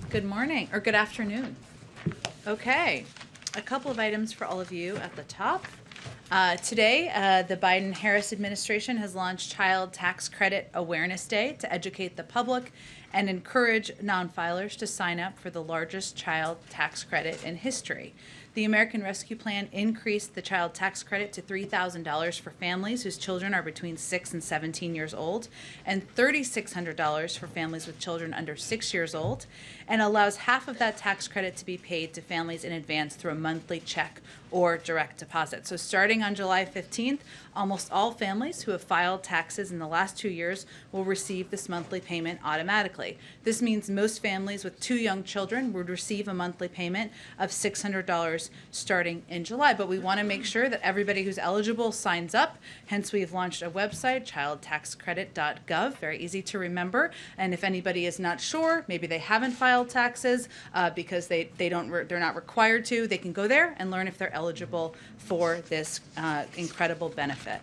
Good morning, or good afternoon. Okay, a couple of items for all of you at the top. Today, the Biden-Harris administration has launched Child Tax Credit Awareness Day to educate the public and encourage non-filers to sign up for the largest child tax credit in history. The American Rescue Plan increased the child tax credit to $3,000 for families whose children are between 6 and 17 years old, and $3,600 for families with children under 6 years old, and allows half of that tax credit to be paid to families in advance through a monthly check or direct deposit. So starting on July 15th, almost all families who have filed taxes in the last 2 years will receive this monthly payment automatically. This means most families with 2 young children would receive a monthly payment of $600 starting in July. But we want to make sure that everybody who's eligible signs up. Hence, we've launched a website, childtaxcredit.gov, very easy to remember. And if anybody is not sure, maybe they haven't filed taxes because they're not required to, they can go there and learn if they're eligible for this incredible benefit.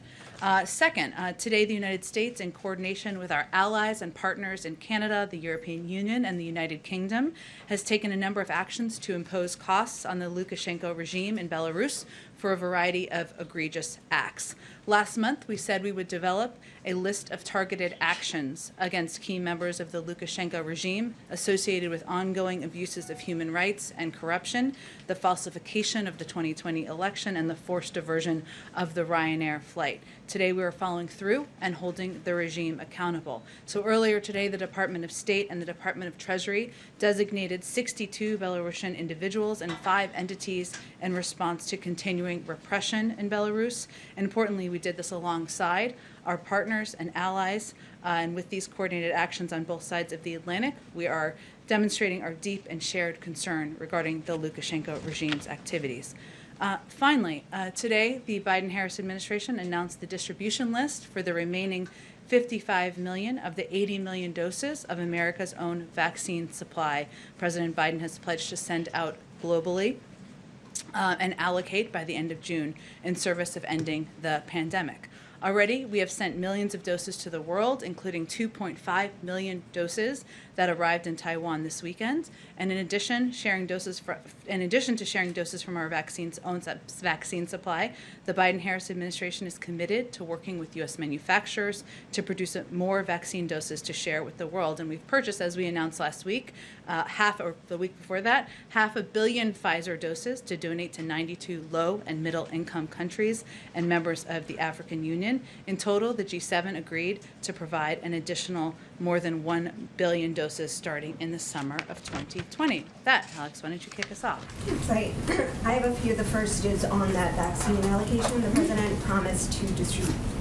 Second, today the United States, in coordination with our allies and partners in Canada, the European Union, and the United Kingdom, has taken a number of actions to impose costs on the Lukashenko regime in Belarus for a variety of egregious acts. Last month, we said we would develop a list of targeted actions against key members of the Lukashenko regime associated with ongoing abuses of human rights and corruption, the falsification of the 2020 election, and the forced diversion of the Ryanair flight. Today, we are following through and holding the regime accountable. So earlier today, the Department of State and the Department of Treasury designated 62 Belarusian individuals and 5 entities in response to continuing repression in Belarus. And importantly, we did this alongside our partners and allies, and with these coordinated actions on both sides of the Atlantic, we are demonstrating our deep and shared concern regarding the Lukashenko regime's activities. Finally, today, the Biden-Harris administration announced the distribution list for the remaining 55 million of the 80 million doses of America's own vaccine supply President Biden has pledged to send out globally and allocate by the end of June in service of ending the pandemic. Already, we have sent millions of doses to the world, including 2.5 million doses that arrived in Taiwan this weekend. And in addition to sharing doses from our vaccine's own vaccine supply, the Biden-Harris administration is committed to working with U.S. manufacturers to produce more vaccine doses to share with the world. And we've purchased, as we announced last week, the week before that, 500 million Pfizer doses to donate to 92 low and middle income countries and members of the African Union. In total, the G7 agreed to provide an additional more than 1 billion doses starting in the summer of 2020. With that, Alex, why don't you kick us off? Right. I have a few. The first is on that vaccine allocation. The president promised to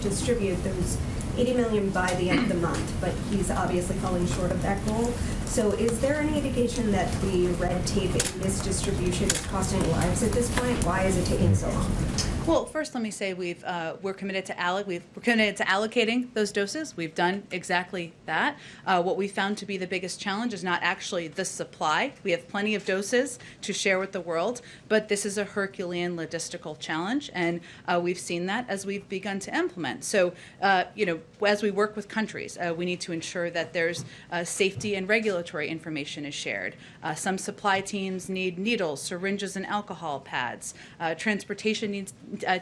distribute those 80 million by the end of the month, but he's obviously falling short of that goal. So is there any indication that the red tape in this distribution is costing lives at this point? Why is it taking so long? Well, first, let me say we're committed to allocating those doses. We've done exactly that. What we found to be the biggest challenge is not actually the supply. We have plenty of doses to share with the world, but this is a Herculean logistical challenge, and we've seen that as we've begun to implement. So, as we work with countries, we need to ensure that there's safety and regulatory information is shared. Some supply teams need needles, syringes, and alcohol pads. Transportation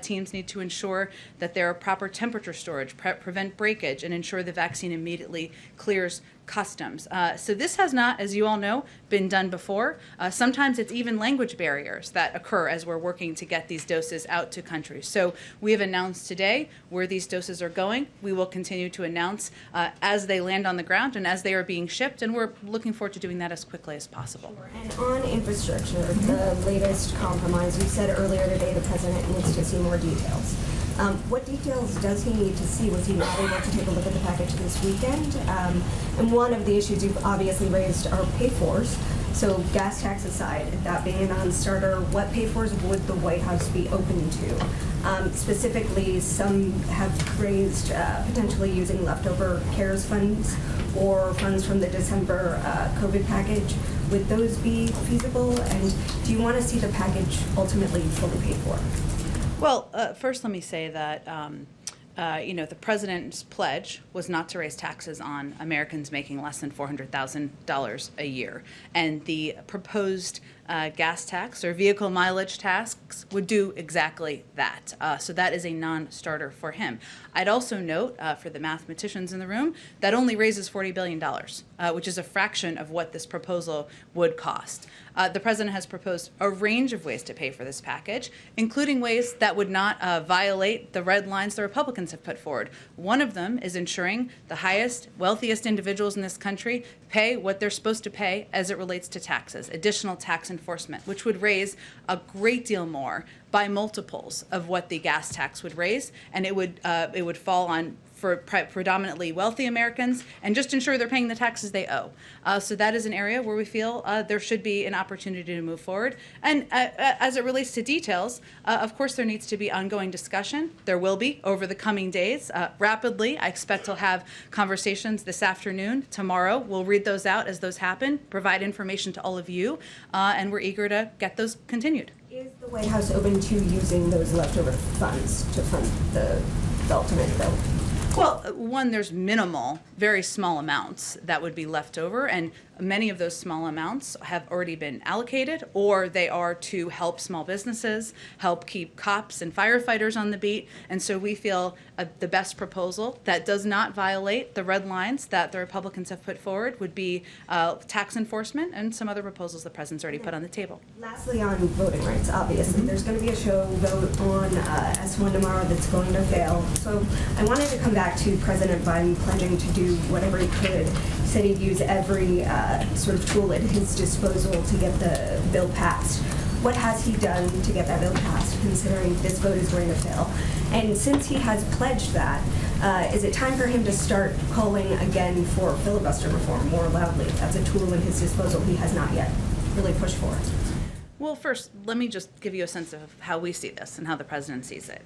teams need to ensure that there are proper temperature storage, prevent breakage, and ensure the vaccine immediately clears customs. So this has not, as you all know, been done before. Sometimes it's even language barriers that occur as we're working to get these doses out to countries. So we have announced today where these doses are going. We will continue to announce as they land on the ground and as they are being shipped, and we're looking forward to doing that as quickly as possible. And on infrastructure, the latest compromise, you said earlier today the president needs to see more details. What details does he need to see? Was he not able to take a look at the package this weekend? And one of the issues you've obviously raised are pay-fors. So gas tax aside, that being a non-starter, what pay-fors would the White House be open to? Specifically, some have raised potentially using leftover CARES funds or funds from the December COVID package. Would those be feasible? And do you want to see the package ultimately fully paid for? Well, first let me say that the president's pledge was not to raise taxes on Americans making less than $400,000 a year. And the proposed gas tax or vehicle mileage tax would do exactly that. So that is a non-starter for him. I'd also note, for the mathematicians in the room, that only raises $40 billion, which is a fraction of what this proposal would cost. The president has proposed a range of ways to pay for this package, including ways that would not violate the red lines the Republicans have put forward. One of them is ensuring the highest, wealthiest individuals in this country pay what they're supposed to pay as it relates to taxes, additional tax enforcement, which would raise a great deal more by multiples of what the gas tax would raise, and it would fall on for predominantly wealthy Americans and just ensure they're paying the taxes they owe. So that is an area where we feel there should be an opportunity to move forward. And as it relates to details, of course there needs to be ongoing discussion. There will be over the coming days. Rapidly, I expect to have conversations this afternoon, tomorrow. We'll read those out as those happen, provide information to all of you, and we're eager to get those continued. Is the White House open to using those leftover funds to fund the ultimate bill? Well, one, there's minimal, very small amounts that would be left over, and many of those small amounts have already been allocated, or they are to help small businesses, help keep cops and firefighters on the beat. And so we feel the best proposal that does not violate the red lines that the Republicans have put forward would be tax enforcement and some other proposals the president's already put on the table. Lastly, on voting rights, obviously, there's going to be a show vote on S1 tomorrow that's going to fail. So I wanted to come back to President Biden pledging to do whatever he could. He said he'd use every sort of tool at his disposal to get the bill passed. What has he done to get that bill passed, considering this vote is going to fail? And since he has pledged that, is it time for him to start calling again for filibuster reform more loudly? That's a tool at his disposal he has not yet really pushed for. Well, first, let me just give you a sense of how we see this and how the president sees it.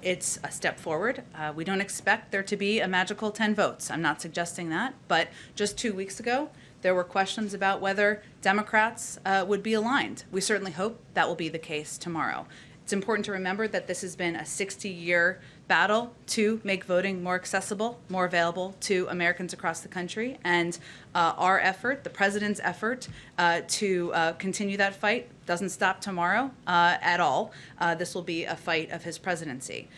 It's a step forward. We don't expect there to be a magical 10 votes. I'm not suggesting that. But just 2 weeks ago, there were questions about whether Democrats would be aligned. We certainly hope that will be the case tomorrow. It's important to remember that this has been a 60-year battle to make voting more accessible, more available to Americans across the country. And our effort, the president's effort to continue that fight doesn't stop tomorrow at all. This will be a fight of his presidency.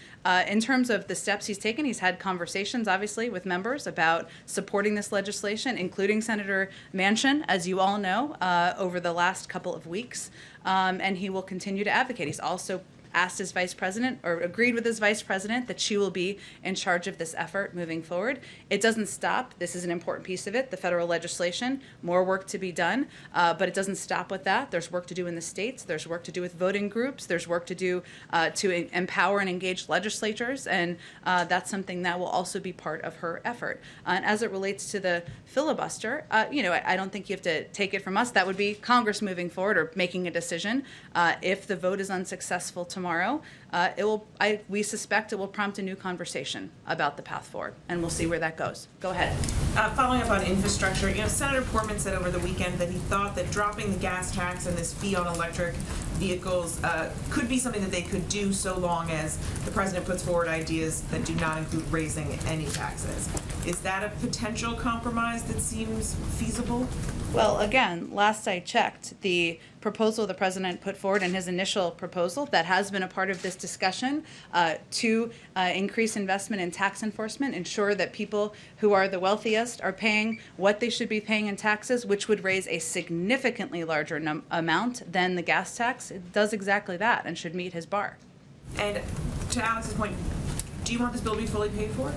In terms of the steps he's taken, he's had conversations, obviously, with members about supporting this legislation, including Senator Manchin, as you all know, over the last couple of weeks. And he will continue to advocate. He's also asked his vice president, or agreed with his vice president, that she will be in charge of this effort moving forward. It doesn't stop. This is an important piece of it, the federal legislation, more work to be done, but it doesn't stop with that. There's work to do in the states. There's work to do with voting groups. There's work to do to empower and engage legislatures, and that's something that will also be part of her effort. And as it relates to the filibuster, I don't think you have to take it from us. That would be Congress moving forward or making a decision. If the vote is unsuccessful tomorrow, we suspect it will prompt a new conversation about the path forward, and we'll see where that goes. Go ahead. Following up on infrastructure, Senator Portman said over the weekend that he thought that dropping the gas tax and this fee on electric vehicles could be something that they could do so long as the president puts forward ideas that do not include raising any taxes. Is that a potential compromise that seems feasible? Well, again, last I checked, the proposal the president put forward in his initial proposal that has been a part of this discussion to increase investment in tax enforcement, ensure that people who are the wealthiest are paying what they should be paying in taxes, which would raise a significantly larger amount than the gas tax. It does exactly that and should meet his bar. And to Alex's point, do you want this bill to be fully paid for?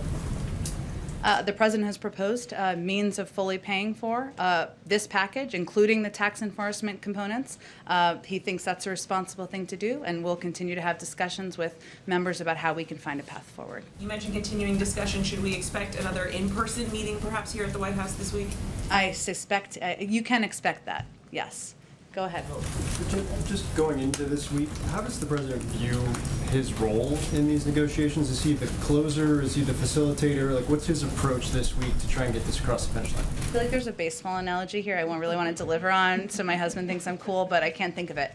The president has proposed means of fully paying for this package, including the tax enforcement components. He thinks that's a responsible thing to do, and we'll continue to have discussions with members about how we can find a path forward. You mentioned continuing discussion. Should we expect another in-person meeting perhaps here at the White House this week? I suspect you can expect that, yes. Go ahead. Just going into this week, how does the president view his role in these negotiations? Is he the closer? Is he the facilitator? Like, what's his approach this week to try and get this across the finish line? I feel like there's a baseball analogy here I won't really want to deliver on, so my husband thinks I'm cool, but I can't think of it.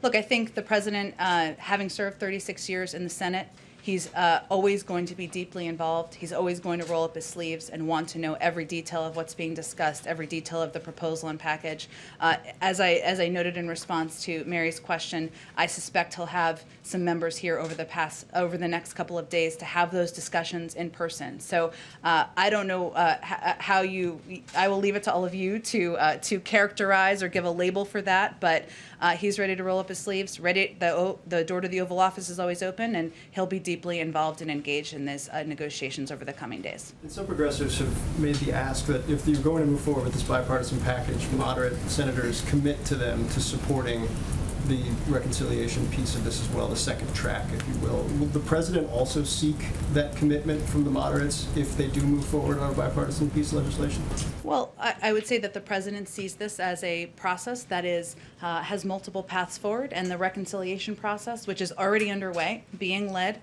Look, I think the president, having served 36 years in the Senate, He's always going to be deeply involved. He's always going to roll up his sleeves and want to know every detail of what's being discussed, every detail of the proposal and package. As I noted in response to Mary's question, I suspect he'll have some members here over the next couple of days to have those discussions in person. So I don't know how I will leave it to all of you to characterize or give a label for that, but he's ready to roll up his sleeves. The door to the Oval Office is always open, and he'll be deeply involved and engaged in these negotiations over the coming days. And some progressives have made the ask that if you're going to move forward with this bipartisan package, moderate senators commit to them to supporting the reconciliation piece of this as well, the second track, if you will. Will the president also seek that commitment from the moderates if they do move forward on a bipartisan piece of legislation? Well, I would say that the president sees this as a process that has multiple paths forward, and the reconciliation process, which is already underway, being led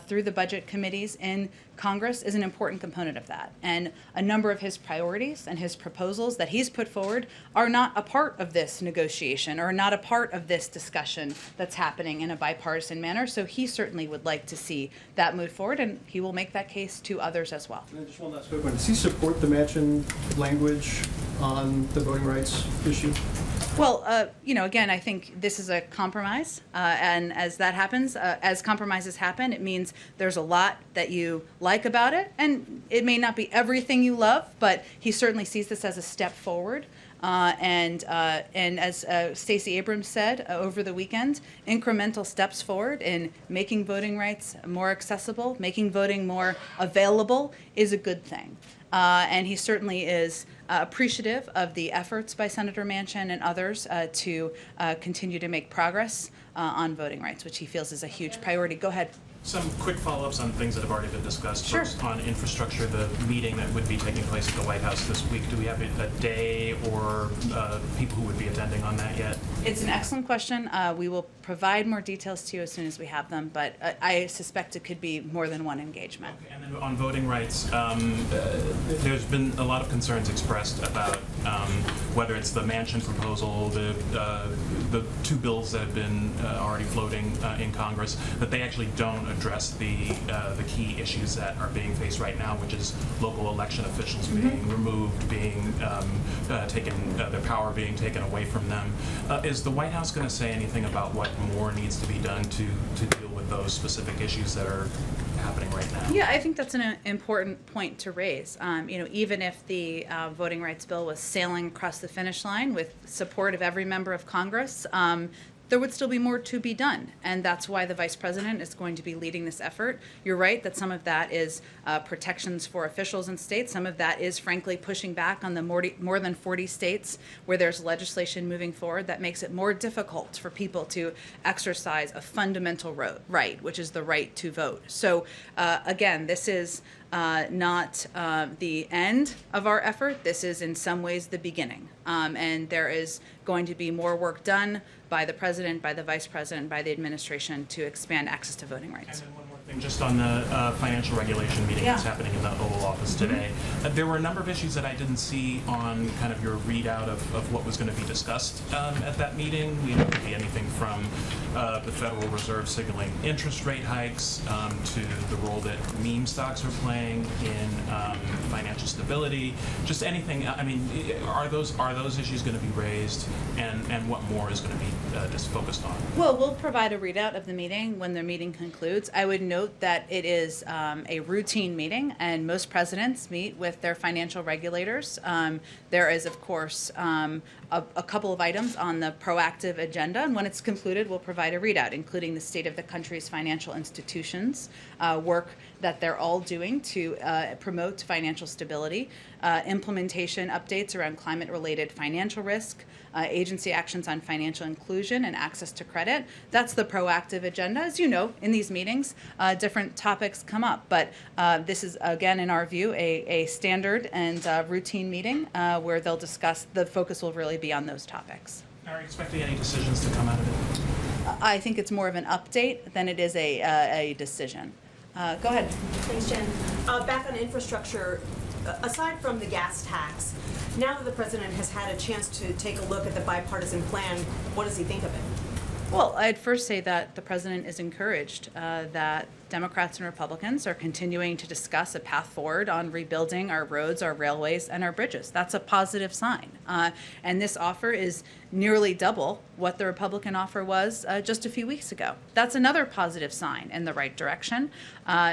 through the budget committees in Congress, is an important component of that. And a number of his priorities and his proposals that he's put forward are not a part of this negotiation or not a part of this discussion that's happening in a bipartisan manner. So he certainly would like to see that move forward, and he will make that case to others as well. And just one last quick one. Does he support the Manchin language on the voting rights issue? Well, again, I think this is a compromise, and as that happens, as compromises happen, it means there's a lot that you like about it, and it may not be everything you love, but he certainly sees this as a step forward. And as Stacey Abrams said over the weekend, incremental steps forward in making voting rights more accessible, making voting more available is a good thing. And he certainly is appreciative of the efforts by Senator Manchin and others to continue to make progress on voting rights, which he feels is a huge priority. Go ahead. Some quick follow-ups on things that have already been discussed. Sure. First, on infrastructure, the meeting that would be taking place at the White House this week, do we have a day or people who would be attending on that yet? It's an excellent question. We will provide more details to you as soon as we have them, but I suspect it could be more than one engagement. Okay. And then on voting rights, there's been a lot of concerns expressed about whether it's the Manchin proposal, the two bills that have been already floating in Congress, that they actually don't address the key issues that are being faced right now, which is local election officials being removed, being taken, their power being taken away from them. Is the White House going to say anything about what more needs to be done to deal with those specific issues that are happening right now? Yeah, I think that's an important point to raise. Even if the voting rights bill was sailing across the finish line with support of every member of Congress, there would still be more to be done, and that's why the Vice President is going to be leading this effort. You're right that some of that is protections for officials in states. Some of that is, frankly, pushing back on the more than 40 states where there's legislation moving forward that makes it more difficult for people to exercise a fundamental right, which is the right to vote. So, again, this is not the end of our effort. This is in some ways the beginning. And there is going to be more work done by the President, by the Vice President, by the administration to expand access to voting rights. And then one more thing, just on the financial regulation meeting that's happening in the Oval Office today. There were a number of issues that I didn't see on kind of your readout of what was going to be discussed at that meeting. It could be anything from the Federal Reserve signaling interest rate hikes to the role that meme stocks are playing in financial stability. Just anything. I mean, are those issues going to be raised, and what more is going to be just focused on? Well, we'll provide a readout of the meeting when the meeting concludes. I would note that it is a routine meeting, and most presidents meet with their financial regulators. There is, of course, a couple of items on the proactive agenda, and when it's concluded, we'll provide a readout, including the state of the country's financial institutions, work that they're all doing to promote financial stability, implementation updates around climate-related financial risk, agency actions on financial inclusion and access to credit. That's the proactive agenda. As you know, in these meetings, different topics come up, but this is, again, in our view, a standard and routine meeting where they'll discuss, the focus will really be on those topics. Are you expecting any decisions to come out of it? I think it's more of an update than it is a decision. Go ahead. Thanks, Jen. Back on infrastructure, aside from the gas tax, now that the president has had a chance to take a look at the bipartisan plan, what does he think of it? Well, I'd first say that the president is encouraged that Democrats and Republicans are continuing to discuss a path forward on rebuilding our roads, our railways, and our bridges. That's a positive sign. And this offer is nearly double what the Republican offer was just a few weeks ago. That's another positive sign in the right direction.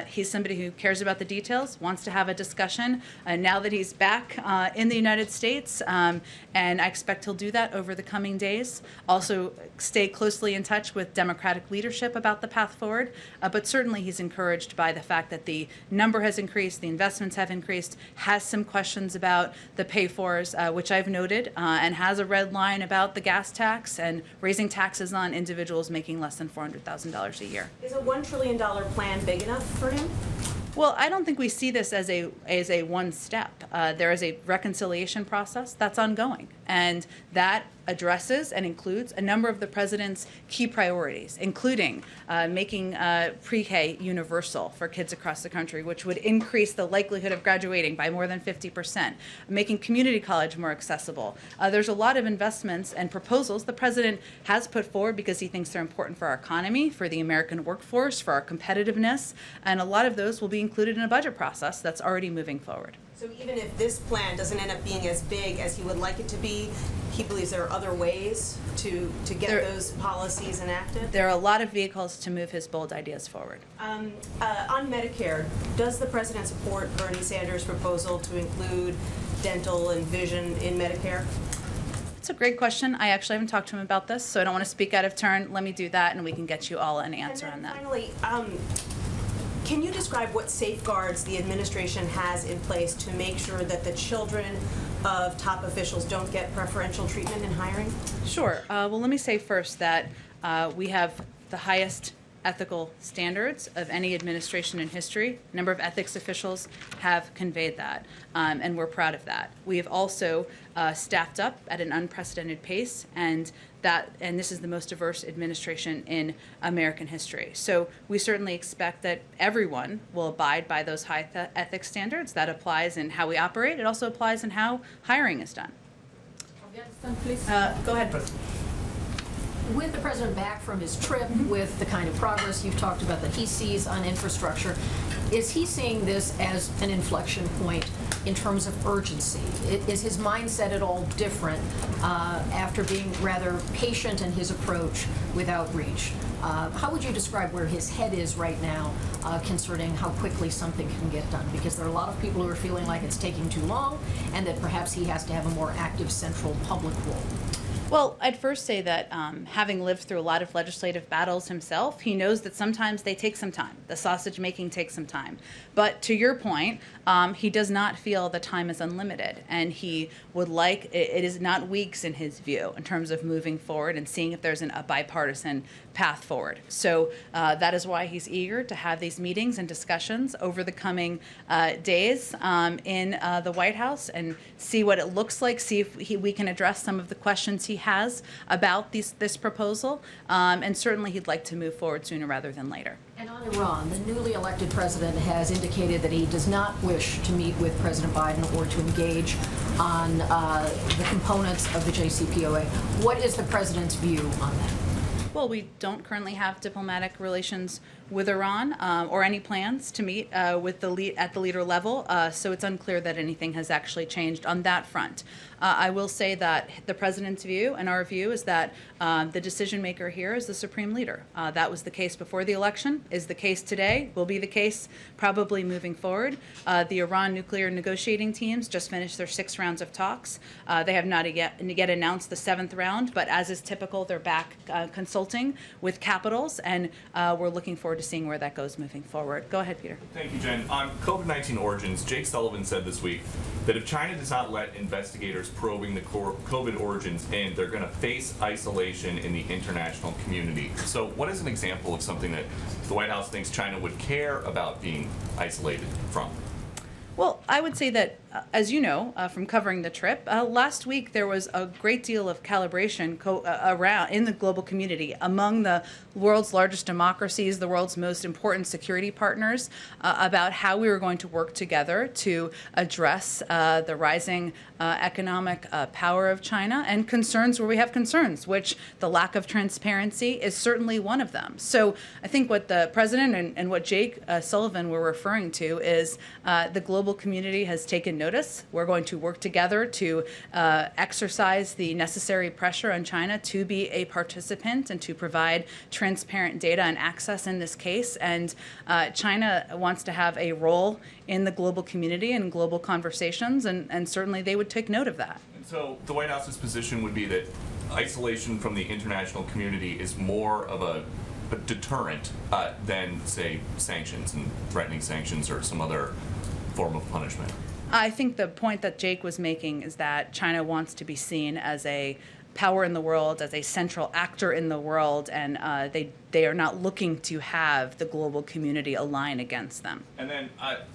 He's somebody who cares about the details, wants to have a discussion now that he's back in the United States, and I expect he'll do that over the coming days. Also, stay closely in touch with Democratic leadership about the path forward, but certainly he's encouraged by the fact that the number has increased, the investments have increased, has some questions about the pay-fors, which I've noted, and has a red line about the gas tax and raising taxes on individuals making less than $400,000 a year. Is a $1 trillion plan big enough for him? Well, I don't think we see this as a one step. There is a reconciliation process that's ongoing, and that addresses and includes a number of the president's key priorities, including making pre-K universal for kids across the country, which would increase the likelihood of graduating by more than 50%, making community college more accessible. There's a lot of investments and proposals the president has put forward because he thinks they're important for our economy, for the American workforce, for our competitiveness, and a lot of those will be included in a budget process that's already moving forward. So even if this plan doesn't end up being as big as he would like it to be, he believes there are other ways to get those policies enacted? There are a lot of vehicles to move his bold ideas forward. On Medicare, does the president support Bernie Sanders' proposal to include dental and vision in Medicare? It's a great question. I actually haven't talked to him about this, so I don't want to speak out of turn. Let me do that, and we can get you all an answer on that. Finally, can you describe what safeguards the administration has in place to make sure that the children of top officials don't get preferential treatment in hiring? Sure. Well, let me say first that we have the highest ethical standards of any administration in history. A number of ethics officials have conveyed that, and we're proud of that. We have also staffed up at an unprecedented pace, and this is the most diverse administration in American history. So we certainly expect that everyone will abide by those high ethics standards. That applies in how we operate. It also applies in how hiring is done. Afghanistan, please. Go ahead, President. With the president back from his trip, with the kind of progress you've talked about that he sees on infrastructure, is he seeing this as an inflection point in terms of urgency? Is his mindset at all different after being rather patient in his approach with outreach? How would you describe where his head is right now concerning how quickly something can get done? Because there are a lot of people who are feeling like it's taking too long and that perhaps he has to have a more active central public role. Well, I'd first say that having lived through a lot of legislative battles himself, he knows that sometimes they take some time. The sausage making takes some time. But to your point, he does not feel the time is unlimited, and he would like, it is not weeks in his view in terms of moving forward and seeing if there's a bipartisan path forward. So that is why he's eager to have these meetings and discussions over the coming days in the White House and see what it looks like, see if we can address some of the questions he has about this proposal, and certainly he'd like to move forward sooner rather than later. And on Iran, the newly elected president has indicated that he does not wish to meet with President Biden or to engage on the components of the JCPOA. What is the president's view on that? Well, we don't currently have diplomatic relations with Iran or any plans to meet with the at the leader level, so it's unclear that anything has actually changed on that front. I will say that the president's view and our view is that the decision maker here is the supreme leader. That was the case before the election, is the case today, will be the case probably moving forward. The Iran nuclear negotiating teams just finished their 6 rounds of talks. They have not yet announced the 7th round, but as is typical, they're back consulting with capitals, and we're looking forward to seeing where that goes moving forward. Go ahead, Peter. Thank you, Jen. On COVID-19 origins, Jake Sullivan said this week that if China does not let investigators probing the COVID origins in, they're going to face isolation in the international community. So what is an example of something that the White House thinks China would care about being isolated from? Well, I would say that as you know from covering the trip, last week there was a great deal of calibration around in the global community among the world's largest democracies, the world's most important security partners, about how we were going to work together to address the rising economic power of China and concerns where we have concerns, which the lack of transparency is certainly one of them. So I think what the president and what Jake Sullivan were referring to is the global community has taken notice. We're going to work together to exercise the necessary pressure on China to be a participant and to provide transparent data and access in this case. And China wants to have a role in the global community and global conversations, and certainly they would take note of that. And so the White House's position would be that isolation from the international community is more of a deterrent than, say, sanctions and threatening sanctions or some other form of punishment. I think the point that Jake was making is that China wants to be seen as a power in the world, as a central actor in the world, and they are not looking to have the global community align against them. And then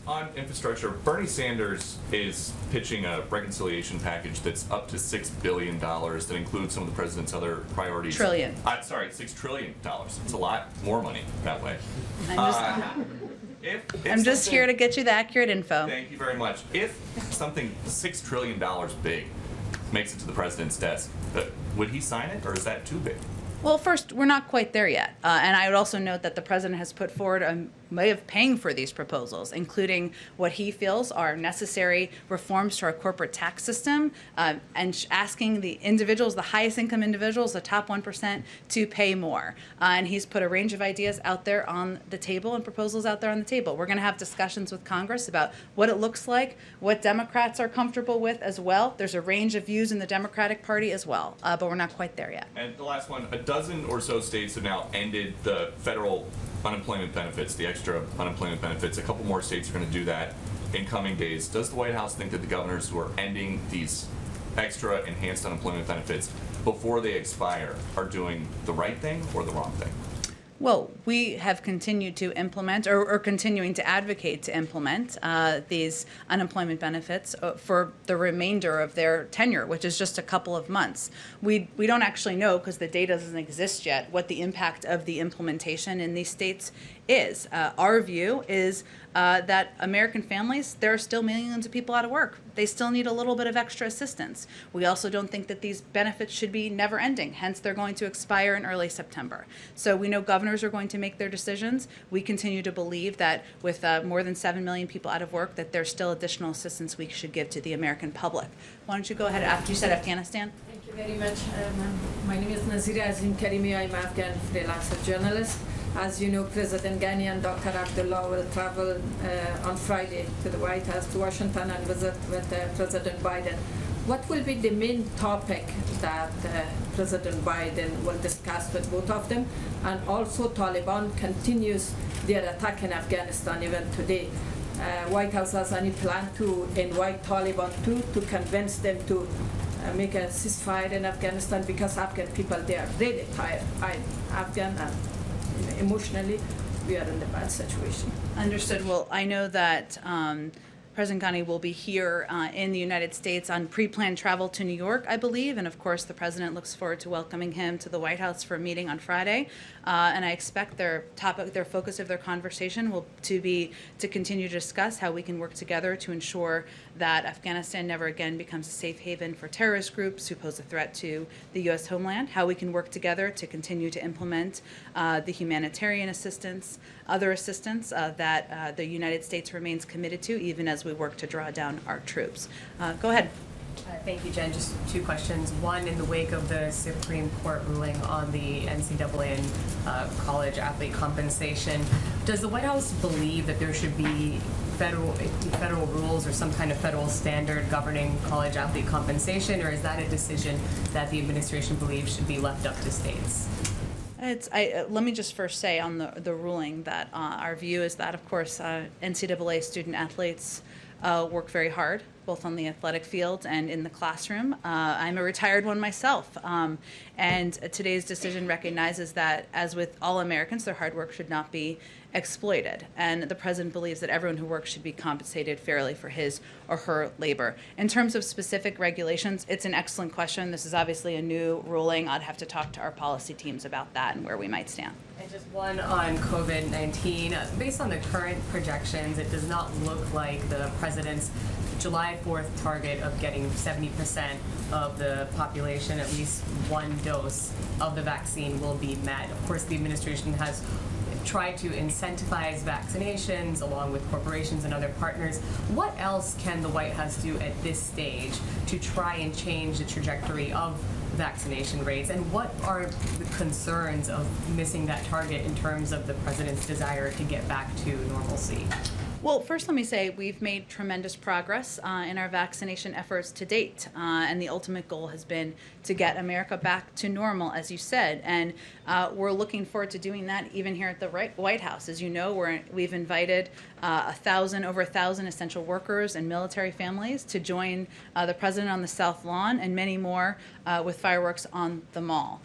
on infrastructure, Bernie Sanders is pitching a reconciliation package that's up to $6 billion that includes some of the president's other priorities. Trillion. Sorry, $6 trillion. It's a lot more money that way. I'm just here to get you the accurate info. Thank you very much. If something $6 trillion big makes it to the president's desk, would he sign it, or is that too big? Well, first, we're not quite there yet. And I would also note that the president has put forward a way of paying for these proposals, including what he feels are necessary reforms to our corporate tax system, and asking the individuals, the highest income individuals, the top 1%, to pay more. And he's put a range of ideas out there on the table and proposals out there on the table. We're going to have discussions with Congress about what it looks like, what Democrats are comfortable with as well. There's a range of views in the Democratic Party as well, but we're not quite there yet. And the last one, a dozen or so states have now ended the federal unemployment benefits, the extra unemployment benefits. A couple more states are going to do that in coming days. Does the White House think that the governors who are ending these extra enhanced unemployment benefits before they expire are doing the right thing or the wrong thing? Well, we have continued to implement or continuing to advocate to implement these unemployment benefits for the remainder of their tenure, which is just a couple of months. We don't actually know, because the data doesn't exist yet, what the impact of the implementation in these states is. Our view is that American families, there are still millions of people out of work. They still need a little bit of extra assistance. We also don't think that these benefits should be never ending. Hence, they're going to expire in early September. So we know governors are going to make their decisions. We continue to believe that with more than 7 million people out of work, that there's still additional assistance we should give to the American public. Why don't you go ahead after you said Afghanistan? Thank you very much. My name is Nazira Azim Karimi. I'm Afghan freelancer journalist. As you know, President Ghani and Dr. Abdullah will travel on Friday to the White House, to Washington, and visit with President Biden. What will be the main topic that President Biden will discuss with both of them? And also, Taliban continues their attack in Afghanistan even today. White House has any plan to invite Taliban to convince them to make a ceasefire in Afghanistan, because Afghan people, they are really tired. I'm Afghan, and emotionally we are in a bad situation. Understood. Well, I know that President Ghani will be here in the United States on pre-planned travel to New York, I believe, and of course the President looks forward to welcoming him to the White House for a meeting on Friday. And I expect their focus of their conversation will be to continue to discuss how we can work together to ensure that Afghanistan never again becomes a safe haven for terrorist groups who pose a threat to the U.S. homeland, how we can work together to continue to implement the humanitarian assistance, other assistance that the United States remains committed to, even as we work to draw down our troops. Go ahead. Thank you, Jen. Just two questions. One, in the wake of the Supreme Court ruling on the NCAA and college athlete compensation, does the White House believe that there should be federal rules or some kind of federal standard governing college athlete compensation, or is that a decision that the administration believes should be left up to states? Let me just first say on the ruling that our view is that, of course, NCAA student athletes work very hard both on the athletic field and in the classroom. I'm a retired one myself, and today's decision recognizes that, as with all Americans, their hard work should not be exploited, and the president believes that everyone who works should be compensated fairly for his or her labor. In terms of specific regulations, it's an excellent question. This is obviously a new ruling. I'd have to talk to our policy teams about that and where we might stand. And just one on COVID-19. Based on the current projections, it does not look like the president's July 4th target of getting 70% of the population at least one dose of the vaccine will be met. Of course, the administration has tried to incentivize vaccinations along with corporations and other partners. What else can the White House do at this stage to try and change the trajectory of vaccination rates? And what are the concerns of missing that target in terms of the president's desire to get back to normalcy? Well, first let me say we've made tremendous progress in our vaccination efforts to date, and the ultimate goal has been to get America back to normal, as you said, and we're looking forward to doing that even here at the White House. As you know, we've invited over 1,000 essential workers and military families to join the president on the South Lawn, and many more with fireworks on the Mall.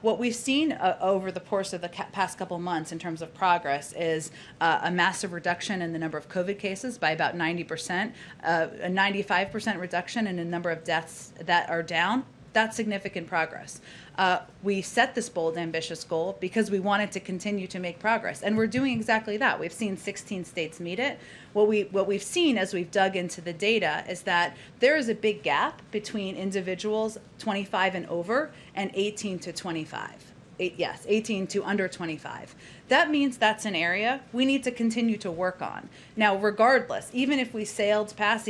What we've seen over the course of the past couple months in terms of progress is a massive reduction in the number of COVID cases by about 90%, a 95% reduction in the number of deaths that are down. That's significant progress. We set this bold, ambitious goal because we wanted to continue to make progress, and we're doing exactly that. We've seen 16 states meet it. What we've seen as we've dug into the data is that there is a big gap between individuals 25 and over and 18 to 25. 18 to under 25. That means that's an area we need to continue to work on. Now, regardless, even if we do sail past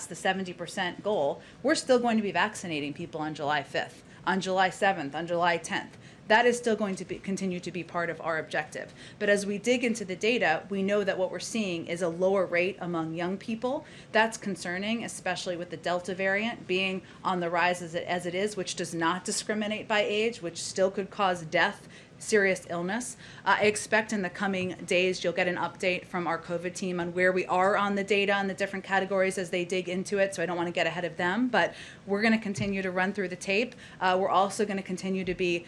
the 70% goal, we're still going to be vaccinating people on July 5th, on July 7th, on July 10th. That is still going to continue to be part of our objective. But as we dig into the data, we know that what we're seeing is a lower rate among young people. That's concerning, especially with the Delta variant being on the rise as it is, which does not discriminate by age, which still could cause death, serious illness. I expect in the coming days you'll get an update from our COVID team on where we are on the data and the different categories as they dig into it, so I don't want to get ahead of them, but we're going to continue to run through the tape. We're also going to continue to be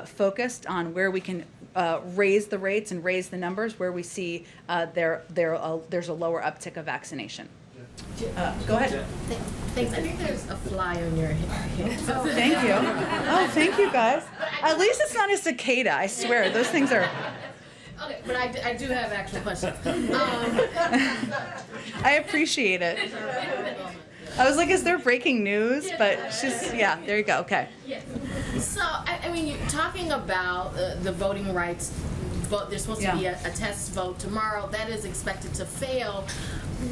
focused on where we can raise the rates and raise the numbers where we see there's a lower uptick of vaccination. Go ahead. Thanks. I think there's a fly on your head. Oh, thank you. Oh, thank you, guys. At least it's not a cicada. I swear, those things are. Okay, but I do have actual questions. I appreciate it. I was like, is there breaking news? But there you go. Okay. Yeah. So, I mean, you're talking about the voting rights vote. There's supposed to be a test vote tomorrow. That is expected to fail.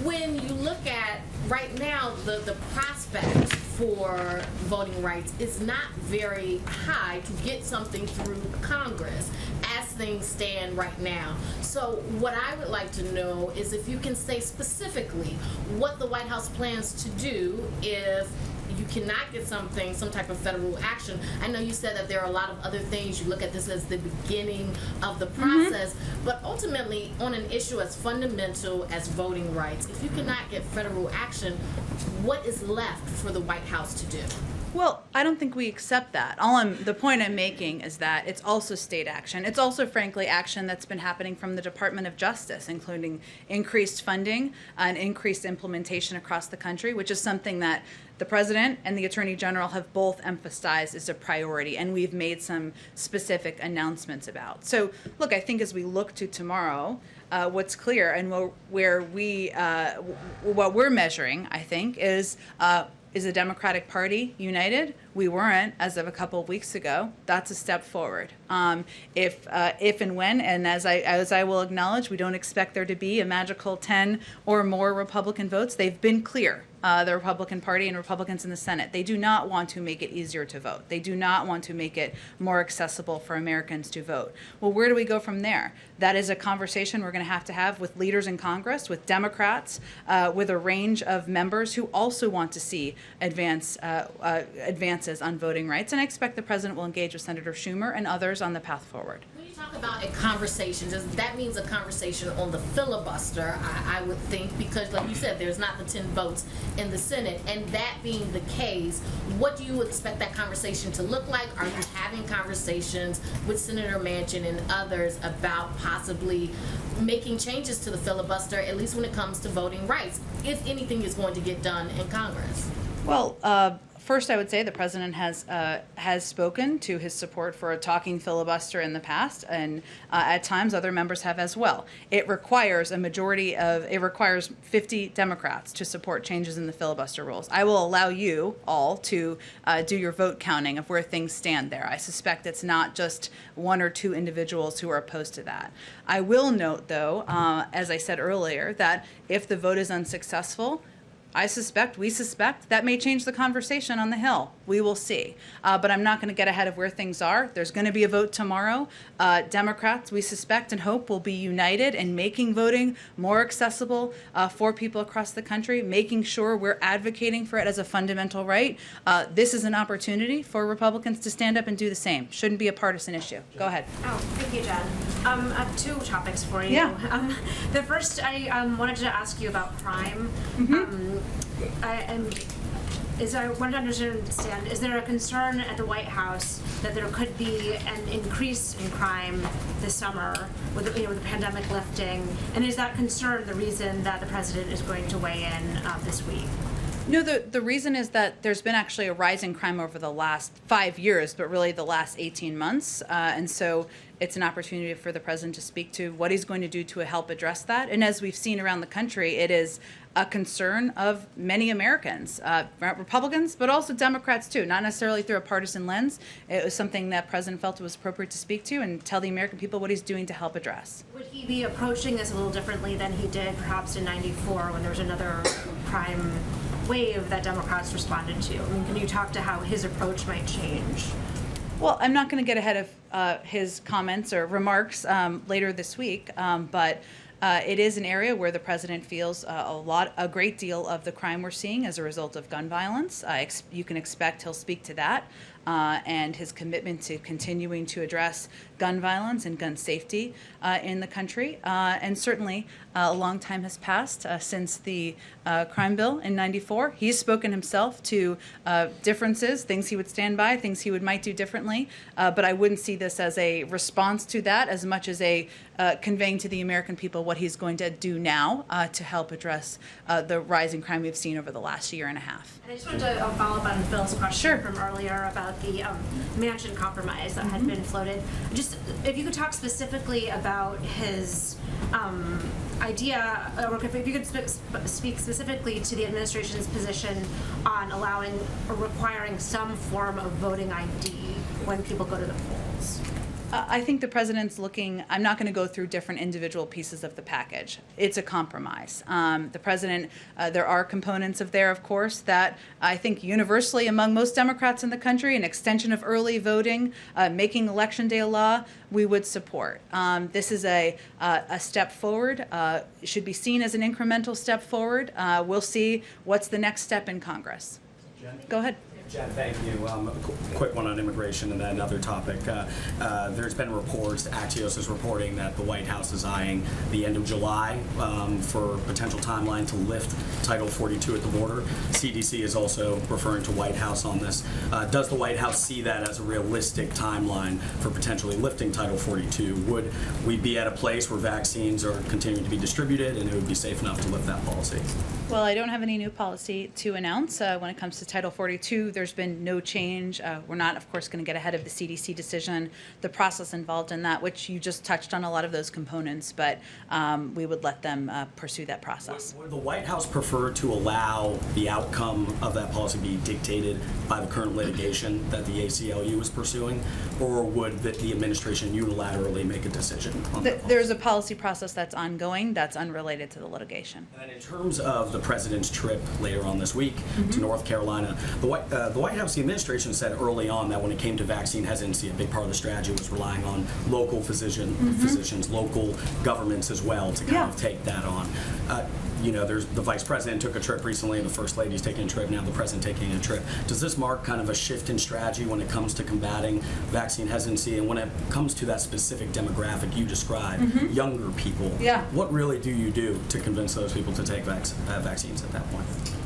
When you look at right now, the prospect for voting rights is not very high to get something through Congress as things stand right now. So what I would like to know is if you can say specifically what the White House plans to do if you cannot get some type of federal action. I know you said that there are a lot of other things. You look at this as the beginning of the process, but ultimately on an issue as fundamental as voting rights, if you cannot get federal action, what is left for the White House to do? Well, I don't think we accept that. The point I'm making is that it's also state action. It's also, frankly, action that's been happening from the Department of Justice, including increased funding and increased implementation across the country, which is something that the President and the Attorney General have both emphasized as a priority, and we've made some specific announcements about. So, look, I think as we look to tomorrow, what's clear and what we're measuring, I think, is the Democratic Party united? We weren't as of a couple of weeks ago. That's a step forward. If and when, and as I will acknowledge, we don't expect there to be a magical 10 or more Republican votes. They've been clear. The Republican Party and Republicans in the Senate. They do not want to make it easier to vote. They do not want to make it more accessible for Americans to vote. Well, where do we go from there? That is a conversation we're going to have with leaders in Congress, with Democrats, with a range of members who also want to see advance advances on voting rights, and I expect the president will engage with Senator Schumer and others on the path forward. When you talk about a conversation, that means a conversation on the filibuster, I would think, because like you said, there's not the 10 votes in the Senate. And that being the case, what do you expect that conversation to look like? Are you having conversations with Senator Manchin and others about possibly making changes to the filibuster, at least when it comes to voting rights, if anything is going to get done in Congress? Well, first, I would say the president has spoken to his support for a talking filibuster in the past, and at times other members have as well. It requires it requires 50 Democrats to support changes in the filibuster rules. I will allow you all to do your vote counting of where things stand there. I suspect it's not just one or two individuals who are opposed to that. I will note, though, as I said earlier, that if the vote is unsuccessful, we suspect that may change the conversation on the Hill. We will see. But I'm not going to get ahead of where things are. There's going to be a vote tomorrow. Democrats, we suspect and hope, will be united in making voting more accessible for people across the country, making sure we're advocating for it as a fundamental right. This is an opportunity for Republicans to stand up and do the same. Shouldn't be a partisan issue. Go ahead. Oh, thank you, Jen. I have two topics for you. Yeah. The first, I wanted to ask you about crime. I wanted to understand, is there a concern at the White House that there could be an increase in crime this summer with the pandemic lifting? And is that concern the reason that the president is going to weigh in this week? No, the reason is that there's been actually a rise in crime over the last 5 years, but really the last 18 months. And so it's an opportunity for the president to speak to what he's going to do to help address that. And as we've seen around the country, it is a concern of many Americans, Republicans, but also Democrats too, not necessarily through a partisan lens. It was something that President felt it was appropriate to speak to and tell the American people what he's doing to help address. Would he be approaching this a little differently than he did perhaps in '94 when there was another crime wave that Democrats responded to? I mean, can you talk to how his approach might change? Well, I'm not going to get ahead of his comments or remarks later this week, but it is an area where the president feels a great deal of the crime we're seeing as a result of gun violence. You can expect he'll speak to that and his commitment to continuing to address gun violence and gun safety in the country. And certainly, a long time has passed since the crime bill in '94. He's spoken himself to differences, things he would stand by, things he might do differently. But I wouldn't see this as a response to that as much as a conveying to the American people what he's going to do now to help address the rising crime we've seen over the last year and a half. And I just wanted to follow up on Phil's question from earlier about the Manchin compromise that had been floated. Just if you could talk specifically about his idea, or if you could speak specifically to the administration's position on allowing or requiring some form of voting ID when people go to the polls. I think the president's looking, I'm not going to go through different individual pieces of the package. It's a compromise. The president, there are components of there, of course, that I think universally among most Democrats in the country, an extension of early voting, making Election Day a law, we would support. This is a step forward. It should be seen as an incremental step forward. We'll see what's the next step in Congress. Jen? Go ahead. Jen, thank you. A quick one on immigration and then another topic. There's been reports, Axios is reporting that the White House is eyeing the end of July for potential timeline to lift Title 42 at the border. CDC is also referring to White House on this. Does the White House see that as a realistic timeline for potentially lifting Title 42? Would we be at a place where vaccines are continuing to be distributed and it would be safe enough to lift that policy? Well, I don't have any new policy to announce when it comes to Title 42. There's been no change. We're not, of course, going to get ahead of the CDC decision, the process involved in that, which you just touched on a lot of those components, but we would let them pursue that process. Would the White House prefer to allow the outcome of that policy be dictated by the current litigation that the ACLU is pursuing, or would the administration unilaterally make a decision on that policy? There's a policy process that's ongoing that's unrelated to the litigation. And in terms of the president's trip later on this week to North Carolina, the the White House, the administration said early on that when it came to vaccine hesitancy, a big part of the strategy was relying on local physicians, local governments as well to kind of take that on. There's the vice president took a trip recently, the first lady's taking a trip, now the president taking a trip. Does this mark kind of a shift in strategy when it comes to combating vaccine hesitancy, and when it comes to that specific demographic you described, younger people? Yeah. What really do you do to convince those people to take vaccines at that point?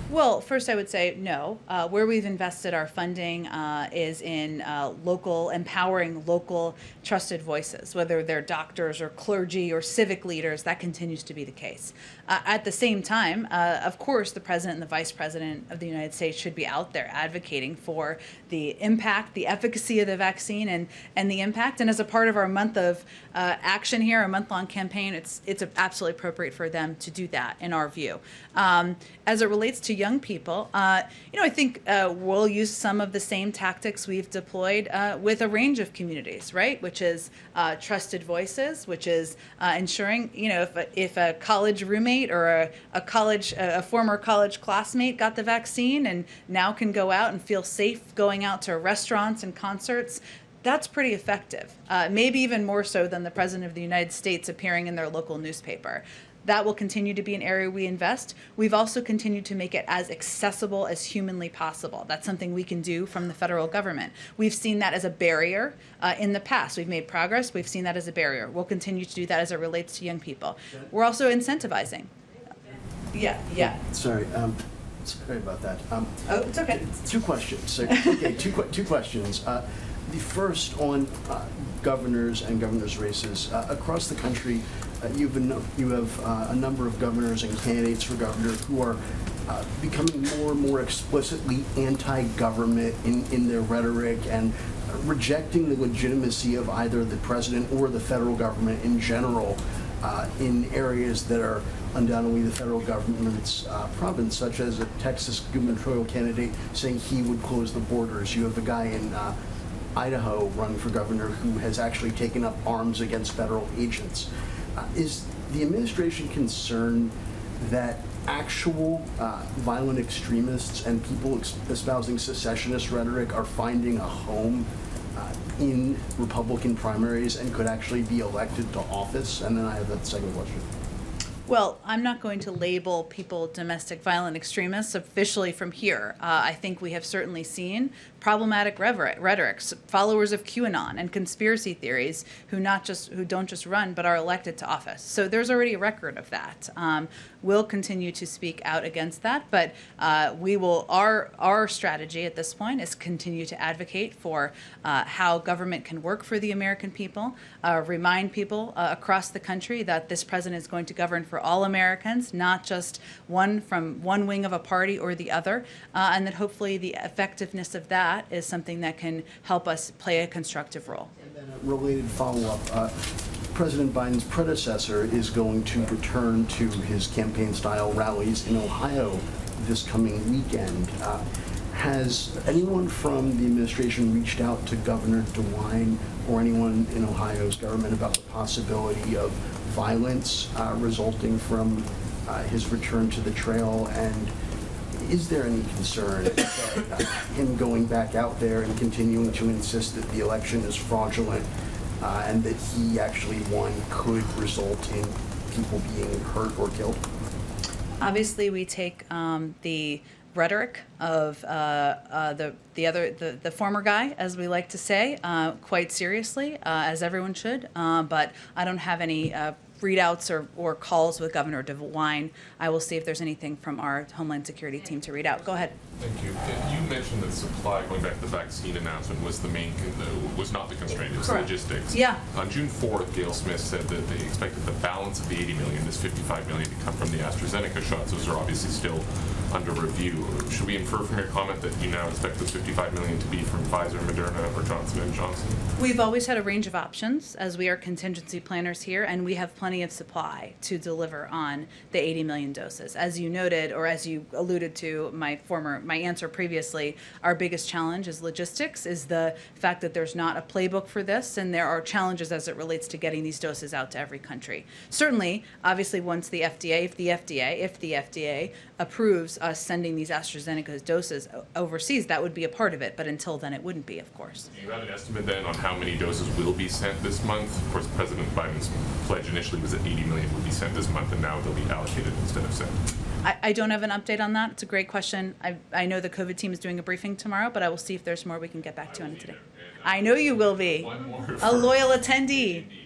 Well, first I would say no. Where we've invested our funding is in empowering local trusted voices, whether they're doctors or clergy or civic leaders. That continues to be the case. At the same time, of course, the president and the vice president of the United States should be out there advocating for the impact, the efficacy of the vaccine, and the impact. And as a part of our month of action here, a month-long campaign, it's absolutely appropriate for them to do that, in our view. As it relates to young people, I think we'll use some of the same tactics we've deployed with a range of communities, right? Which is trusted voices, which is ensuring, if a college roommate or a former college classmate got the vaccine and now can go out and feel safe going out to restaurants and concerts, that's pretty effective. Maybe even more so than the President of the United States appearing in their local newspaper. That will continue to be an area we invest. We've also continued to make it as accessible as humanly possible. That's something we can do from the federal government. We've seen that as a barrier in the past. We've made progress. We've seen that as a barrier. We'll continue to do that as it relates to young people. We're also incentivizing. Yeah. Sorry about that. Oh, it's okay. Two questions. Okay, two questions. The first on governors and governors' races. Across the country, you have a number of governors and candidates for governor who are becoming more and more explicitly anti-government in their rhetoric and rejecting the legitimacy of either the president or the federal government in general in areas that are undoubtedly the federal government's province, such as a Texas gubernatorial candidate saying he would close the borders. You have a guy in Idaho running for governor who has actually taken up arms against federal agents. Is the administration concerned that actual violent extremists and people espousing secessionist rhetoric are finding a home in Republican primaries and could actually be elected to office? And then I have a second question. Well, I'm not going to label people domestic violent extremists officially from here. I think we have certainly seen problematic rhetoric, followers of QAnon and conspiracy theories who don't just run but are elected to office. So there's already a record of that. We'll continue to speak out against that, but our strategy at this point is continue to advocate for how government can work for the American people, remind people across the country that this president is going to govern for all Americans, not just one from one wing of a party or the other, and that hopefully the effectiveness of that is something that can help us play a constructive role. And then a related follow-up. President Biden's predecessor is going to return to his campaign-style rallies in Ohio this coming weekend. Has anyone from the administration reached out to Governor DeWine or anyone in Ohio's government about the possibility of violence resulting from his return to the trail? And is there any concern that him going back out there and continuing to insist that the election is fraudulent and that he actually won could result in people being hurt or killed? Obviously, we take the rhetoric of the former guy, as we like to say, quite seriously, as everyone should. But I don't have any readouts or calls with Governor DeWine. I will see if there's anything from our Homeland Security team to read out. Go ahead. Thank you. You mentioned that supply, going back to the vaccine announcement, was the main, was not the constraint, it was logistics. Yeah. On June 4th, Gail Smith said that they expected the balance of the $80 million, this $55 million, to come from the AstraZeneca shots. Those are obviously still under review. Should we infer from your comment that you now expect the $55 million to be from Pfizer, Moderna, or Johnson & Johnson? We've always had a range of options, as we are contingency planners here, and we have plenty of supply to deliver on the 80 million doses. As you noted, or as you alluded to my answer previously, our biggest challenge is logistics, is the fact that there's not a playbook for this, and there are challenges as it relates to getting these doses out to every country. Certainly, obviously, once if the FDA approves us sending these AstraZeneca doses overseas, that would be a part of it. But until then, it wouldn't be, of course. Do you have an estimate then on how many doses will be sent this month? Of course, President Biden's pledge initially was that 80 million would be sent this month, and now they'll be allocated instead of sent. I don't have an update on that. It's a great question. I know the COVID team is doing a briefing tomorrow, but I will see if there's more we can get back to you on today. I know you will be. One more A loyal attendee. Indeed.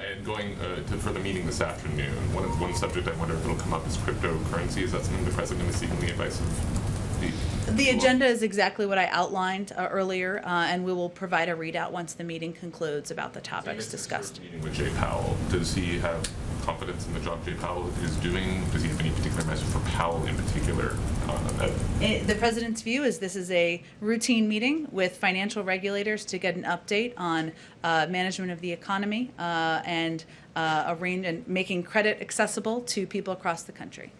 And going for the meeting this afternoon, one subject I wonder if it'll come up is cryptocurrency. Is that something the president is seeking the advice of The agenda is exactly what I outlined earlier, and we will provide a readout once the meeting concludes about the topics discussed. Meeting with Jay Powell, does he have confidence in the job Jay Powell is doing? Does he have any particular message for Powell in particular? The president's view is this is a routine meeting with financial regulators to get an update on management of the economy and making credit accessible to people across the country.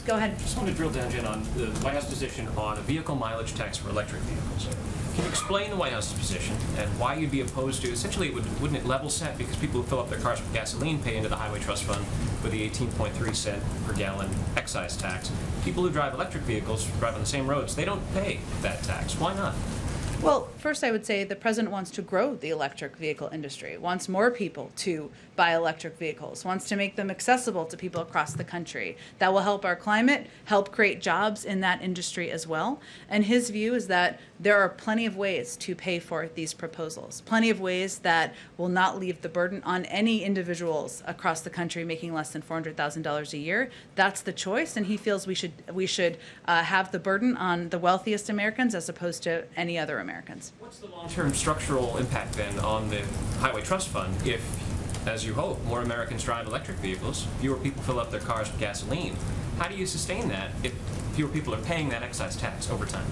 Go ahead. I just want to drill down, Jen, on the White House position on a vehicle mileage tax for electric vehicles. Can you explain the White House's position and why you'd be opposed to, essentially, wouldn't it level set because people who fill up their cars with gasoline pay into the Highway Trust Fund with the 18.3 cent per gallon excise tax? People who drive electric vehicles, drive on the same roads, they don't pay that tax. Why not? Well, first I would say the president wants to grow the electric vehicle industry, wants more people to buy electric vehicles, wants to make them accessible to people across the country. That will help our climate, help create jobs in that industry as well. And his view is that there are plenty of ways to pay for these proposals, plenty of ways that will not leave the burden on any individuals across the country making less than $400,000 a year. That's the choice, and he feels we should have the burden on the wealthiest Americans as opposed to any other Americans. What's the long-term structural impact then on the Highway Trust Fund if, as you hope, more Americans drive electric vehicles, fewer people fill up their cars with gasoline? How do you sustain that if fewer people are paying that excise tax over time?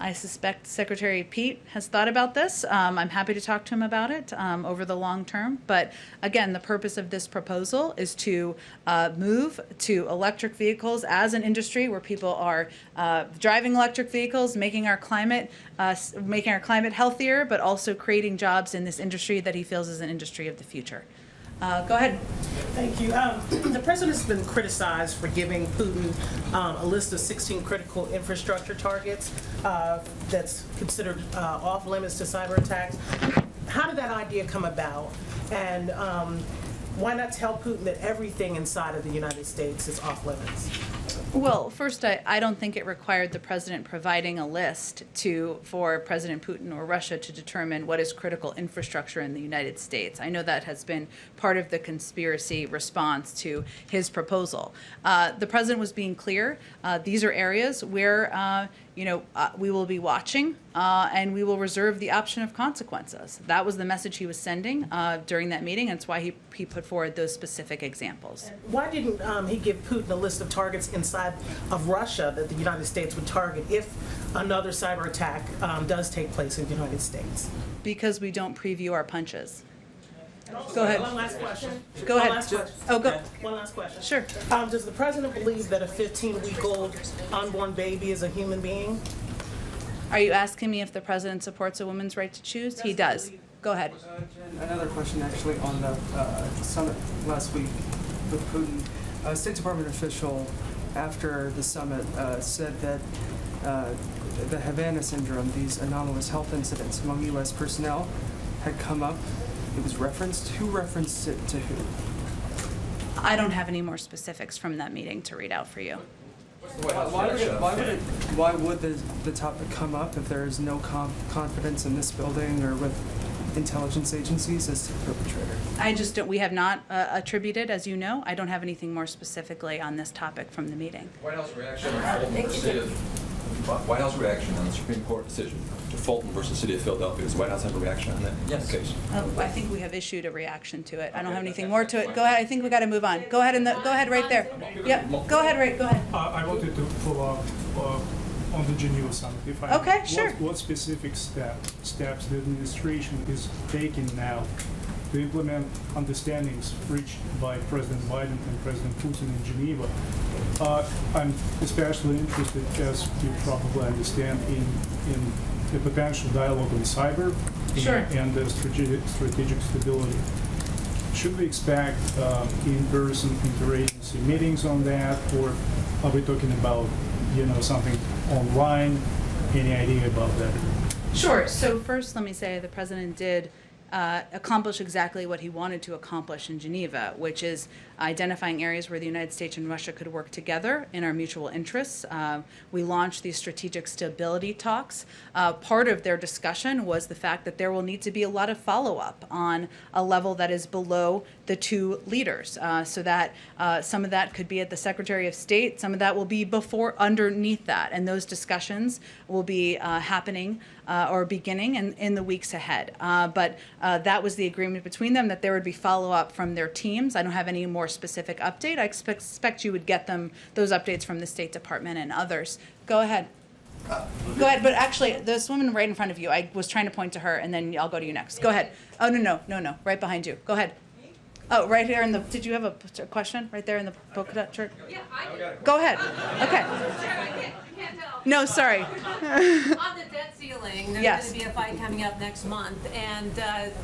I suspect Secretary Pete has thought about this. I'm happy to talk to him about it over the long term. But again, the purpose of this proposal is to move to electric vehicles as an industry where people are driving electric vehicles, making our climate healthier, but also creating jobs in this industry that he feels is an industry of the future. Go ahead. Thank you. The president has been criticized for giving Putin a list of 16 critical infrastructure targets that's considered off limits to cyber attacks. How did that idea come about? And why not tell Putin that everything inside of the United States is off limits? Well, first, I don't think it required the president providing a list for President Putin or Russia to determine what is critical infrastructure in the United States. I know that has been part of the conspiracy response to his proposal. The president was being clear. These are areas where we will be watching and we will reserve the option of consequences. That was the message he was sending during that meeting, and it's why he put forward those specific examples. Why didn't he give Putin a list of targets inside of Russia that the United States would target if another cyber attack does take place in the United States? Because we don't preview our punches. Go ahead. One last question. Go ahead. One last question. Oh, go. One last question. Sure. Does the president believe that a 15-week-old unborn baby is a human being? Are you asking me if the president supports a woman's right to choose? He does. Go ahead. Jen, another question actually on the summit last week with Putin. A State Department official after the summit said that the Havana syndrome, these anomalous health incidents among U.S. personnel, had come up. It was referenced. Who referenced it to who? I don't have any more specifics from that meeting to read out for you. Why would the topic come up if there is no confidence in this building or with intelligence agencies as to the perpetrator? I just don't. We have not attributed, as you know. I don't have anything more specifically on this topic from the meeting. White House reaction on Fulton versus City of White House reaction on the Supreme Court decision to Fulton versus City of Philadelphia. Does the White House have a reaction on that case? I think we have issued a reaction to it. I don't have anything more to it. Go ahead. I think we got to move on. Go ahead go ahead right there. Yeah. Go ahead. Right. Go ahead. I wanted to follow up on the Geneva summit. If I okay. Sure. What specific steps the administration is taking now to implement understandings reached by President Biden and President Putin in Geneva? I'm especially interested, as you probably understand, in the potential dialogue on cyber and the strategic stability. Should we expect in-person interagency meetings on that, or are we talking about something online? Any idea about that? Sure. So first, let me say the president did accomplish exactly what he wanted to accomplish in Geneva, which is identifying areas where the United States and Russia could work together in our mutual interests. We launched these strategic stability talks. Part of their discussion was the fact that there will need to be a lot of follow-up on a level that is below the two leaders, so that some of that could be at the Secretary of State, some of that will be underneath that, and those discussions will be happening or beginning in the weeks ahead. But that was the agreement between them, that there would be follow-up from their teams. I don't have any more specific update. I expect you would get those updates from the State Department and others. Go ahead. Go ahead, but actually, this woman right in front of you, I was trying to point to her, and then I'll go to you next. Go ahead. Oh, no, right behind you. Go ahead. Oh, right here in the, did you have a question? Right there in the polka dot shirt? Yeah, I did. Go ahead. Okay. You can't tell. No, sorry. On the debt ceiling, there's Yes. going to be a fight coming up next month, and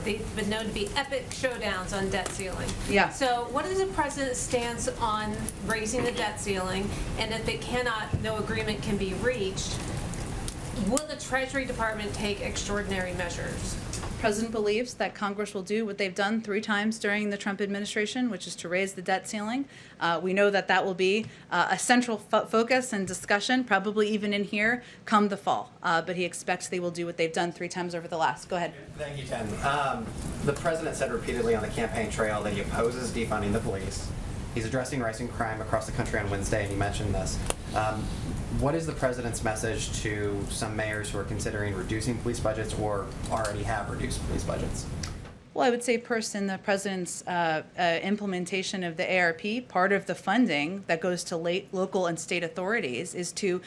they've been known to be epic showdowns on debt ceiling. Yeah. So what is the president's stance on raising the debt ceiling, and if no agreement can be reached, will the Treasury Department take extraordinary measures? The president believes that Congress will do what they've done 3 times during the Trump administration, which is to raise the debt ceiling. We know that will be a central focus and discussion, probably even in here, come the fall. But he expects they will do what they've done 3 times over the last. Go ahead. Thank you, Jen. The president said repeatedly on the campaign trail that he opposes defunding the police. He's addressing rising crime across the country on Wednesday, and you mentioned this. What is the president's message to some mayors who are considering reducing police budgets or already have reduced police budgets? Well, I would say first in the president's implementation of the ARP, part of the funding that goes to local and state authorities is to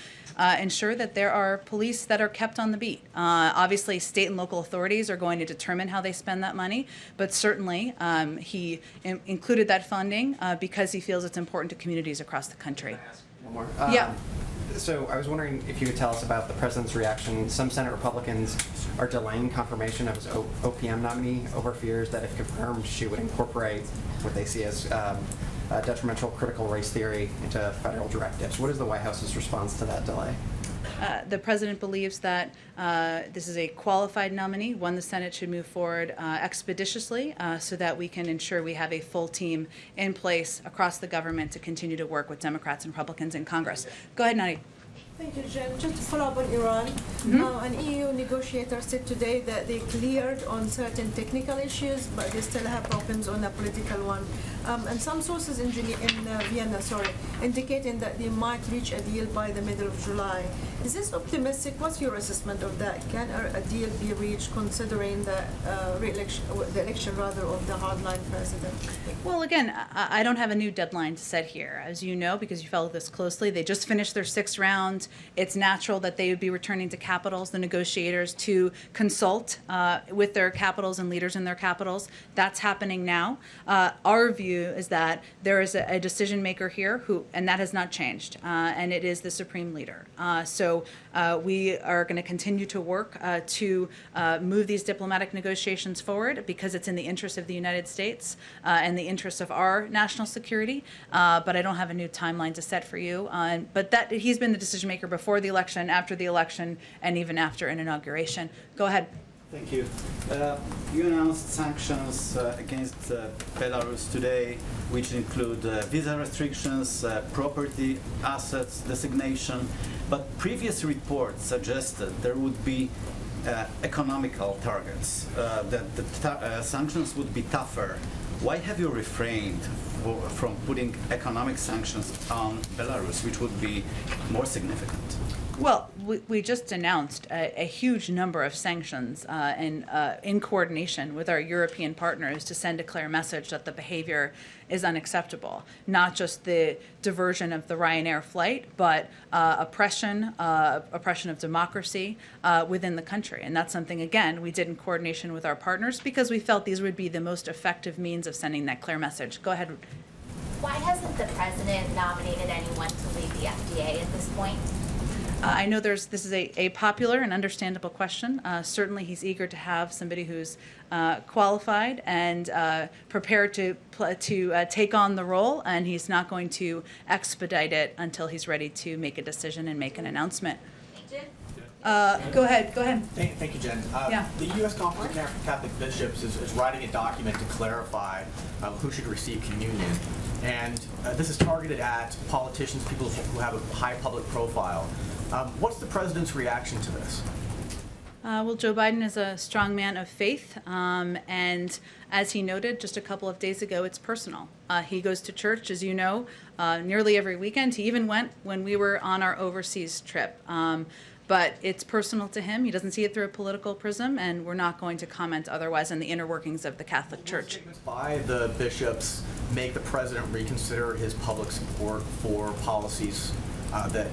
ensure that there are police that are kept on the beat. Obviously, state and local authorities are going to determine how they spend that money, but certainly he included that funding because he feels it's important to communities across the country. Can I ask one more? Yeah. So I was wondering if you could tell us about the president's reaction. Some Senate Republicans are delaying confirmation of his OPM nominee over fears that if confirmed, she would incorporate what they see as detrimental critical race theory into federal directives. What is the White House's response to that delay? The president believes that this is a qualified nominee, one the Senate should move forward expeditiously so that we can ensure we have a full team in place across the government to continue to work with Democrats and Republicans in Congress. Go ahead, Nani. Thank you, Jen. Just to follow up on Iran, an EU negotiator said today that they cleared on certain technical issues, but they still have problems on a political one. And some sources in Vienna, indicating that they might reach a deal by the middle of July. Is this optimistic? What's your assessment of that? Can a deal be reached considering the election of the hardline president? Well, again, I don't have a new deadline to set here. As you know, because you follow this closely, they just finished their 6th round. It's natural that they would be returning to capitals, the negotiators, to consult with their capitals and leaders in their capitals. That's happening now. Our view is that there is a decision maker here and that has not changed, and it is the supreme leader. So we are going to continue to work to move these diplomatic negotiations forward because it's in the interest of the United States and the interest of our national security. But I don't have a new timeline to set for you. But that he's been the decision maker before the election, after the election, and even after an inauguration. Go ahead. Thank you. You announced sanctions against Belarus today, which include visa restrictions, property, assets, designation. But previous reports suggested there would be economical targets, that the sanctions would be tougher. Why have you refrained from putting economic sanctions on Belarus, which would be more significant? Well, we just announced a huge number of sanctions in coordination with our European partners to send a clear message that the behavior is unacceptable. Not just the diversion of the Ryanair flight, but oppression of democracy within the country. And that's something, again, we did in coordination with our partners because we felt these would be the most effective means of sending that clear message. Go ahead. Why hasn't the president nominated anyone to lead the FDA at this point? I know this is a popular and understandable question. Certainly, he's eager to have somebody who's qualified and prepared to take on the role, and he's not going to expedite it until he's ready to make a decision and make an announcement. Go ahead. Thank you, Jen. Yeah. The U.S. Conference of Catholic Bishops is writing a document to clarify who should receive communion. And this is targeted at politicians, people who have a high public profile. What's the president's reaction to this? Well, Joe Biden is a strong man of faith, and as he noted just a couple of days ago, it's personal. He goes to church, as you know, nearly every weekend. He even went when we were on our overseas trip. But it's personal to him. He doesn't see it through a political prism, and we're not going to comment otherwise on the inner workings of the Catholic Church. Statements by the bishops make the president reconsider his public support for policies that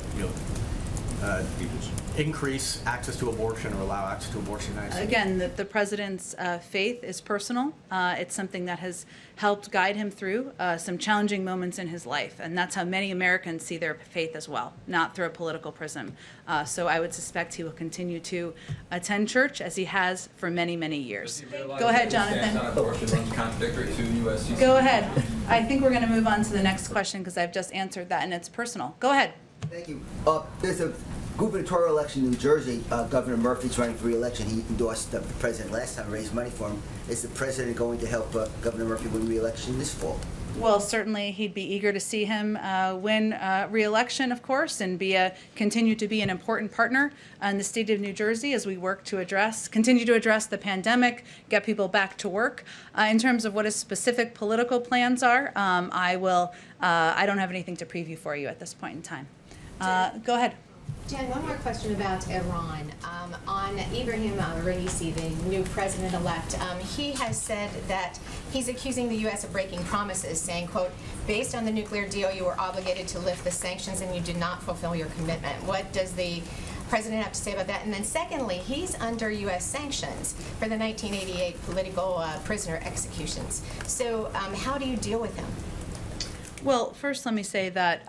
increase access to abortion or allow access to abortion in the United States. Again, the president's faith is personal. It's something that has helped guide him through some challenging moments in his life, and that's how many Americans see their faith as well, not through a political prism. So I would suspect he will continue to attend church as he has for many, many years. Go ahead, Jonathan. Contradictory to U.S. Go ahead. I think we're going to move on to the next question because I've just answered that, and it's personal. Go ahead. Thank you. There's a gubernatorial election in New Jersey. Governor Murphy's running for re-election. He endorsed the president last time, raised money for him. Is the president going to help Governor Murphy win re-election this fall? Well, certainly he'd be eager to see him win re-election, of course, and continue to be an important partner in the state of New Jersey as we work to continue to address the pandemic, get people back to work. In terms of what his specific political plans are, I don't have anything to preview for you at this point in time. Go ahead. Jen, one more question about Iran. On Ibrahim Raisi, the new president-elect, he has said that he's accusing the U.S. of breaking promises, saying, quote, based on the nuclear deal, you were obligated to lift the sanctions and you did not fulfill your commitment. What does the president have to say about that? And then secondly, he's under U.S. sanctions for the 1988 political prisoner executions. So how do you deal with him? Well, first let me say that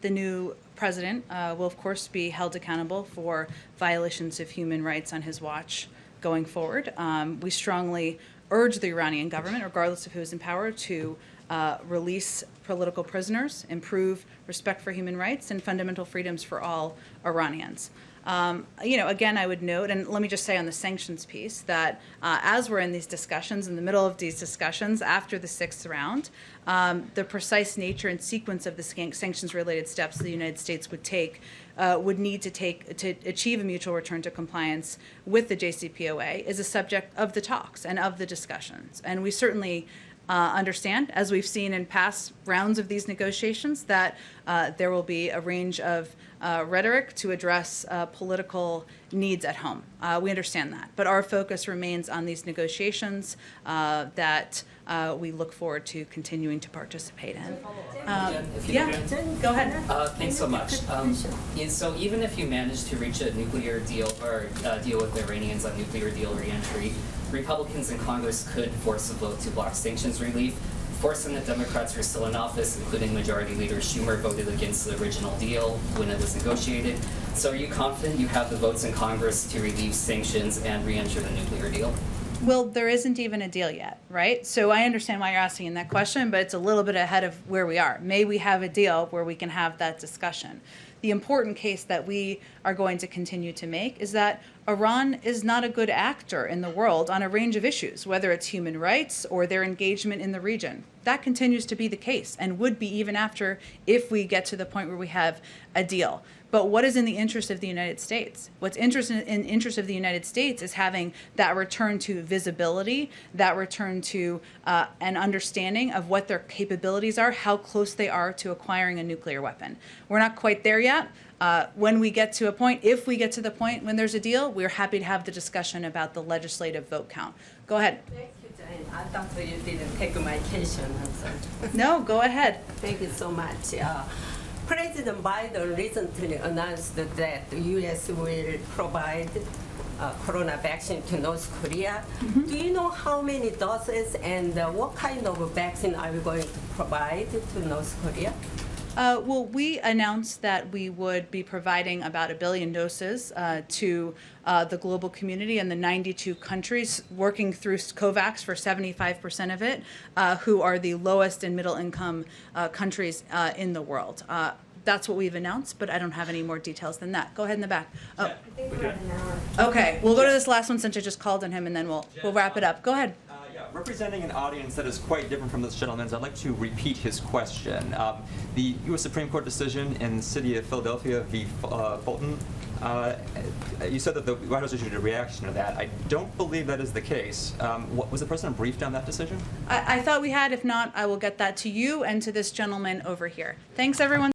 the new president will, of course, be held accountable for violations of human rights on his watch going forward. We strongly urge the Iranian government, regardless of who is in power, to release political prisoners, improve respect for human rights, and fundamental freedoms for all Iranians. Again, I would note, and let me just say on the sanctions piece, that as we're in these discussions, in the middle of these discussions, after the 6th round, the precise nature and sequence of the sanctions-related steps the United States would need to take to achieve a mutual return to compliance with the JCPOA is a subject of the talks and of the discussions. And we certainly understand, as we've seen in past rounds of these negotiations, that there will be a range of rhetoric to address political needs at home. We understand that. But our focus remains on these negotiations that we look forward to continuing to participate in. Go ahead. Thanks so much. So even if you manage to reach a nuclear deal or deal with the Iranians on nuclear deal reentry, Republicans in Congress could force a vote to block sanctions relief. 4 Senate Democrats who are still in office, including Majority Leader Schumer, voted against the original deal when it was negotiated. So are you confident you have the votes in Congress to relieve sanctions and re-enter the nuclear deal? Well, there isn't even a deal yet, right? So I understand why you're asking that question, but it's a little bit ahead of where we are. May we have a deal where we can have that discussion? The important case that we are going to continue to make is that Iran is not a good actor in the world on a range of issues, whether it's human rights or their engagement in the region. That continues to be the case and would be even if we get to the point where we have a deal. But what is in the interest of the United States? What's in interest of the United States is having that return to visibility, that return to an understanding of what their capabilities are, how close they are to acquiring a nuclear weapon. We're not quite there yet. When we get to a point, if we get to the point when there's a deal, we're happy to have the discussion about the legislative vote count. Go ahead. Thank you, Jane. I thought you didn't take my question. No, go ahead. Thank you so much. President Biden recently announced that the U.S. will provide corona vaccine to North Korea. Mm-hmm. Do you know how many doses and what kind of vaccine are we going to provide to North Korea? Well, we announced that we would be providing about 1 billion doses to the global community and the 92 countries working through COVAX for 75% of it, who are the lowest and middle income countries in the world. That's what we've announced, but I don't have any more details than that. Go ahead in the back. Oh. I think we're at an hour. Okay, we'll go to this last one since I just called on him, and then we'll wrap it up. Go ahead. Representing an audience that is quite different from this gentleman's, I'd like to repeat his question. The U.S. Supreme Court decision in the city of Philadelphia v. Fulton, you said that the White House issued a reaction to that. I don't believe that is the case. Was the president briefed on that decision? I thought we had. If not, I will get that to you and to this gentleman over here. Thanks, everyone.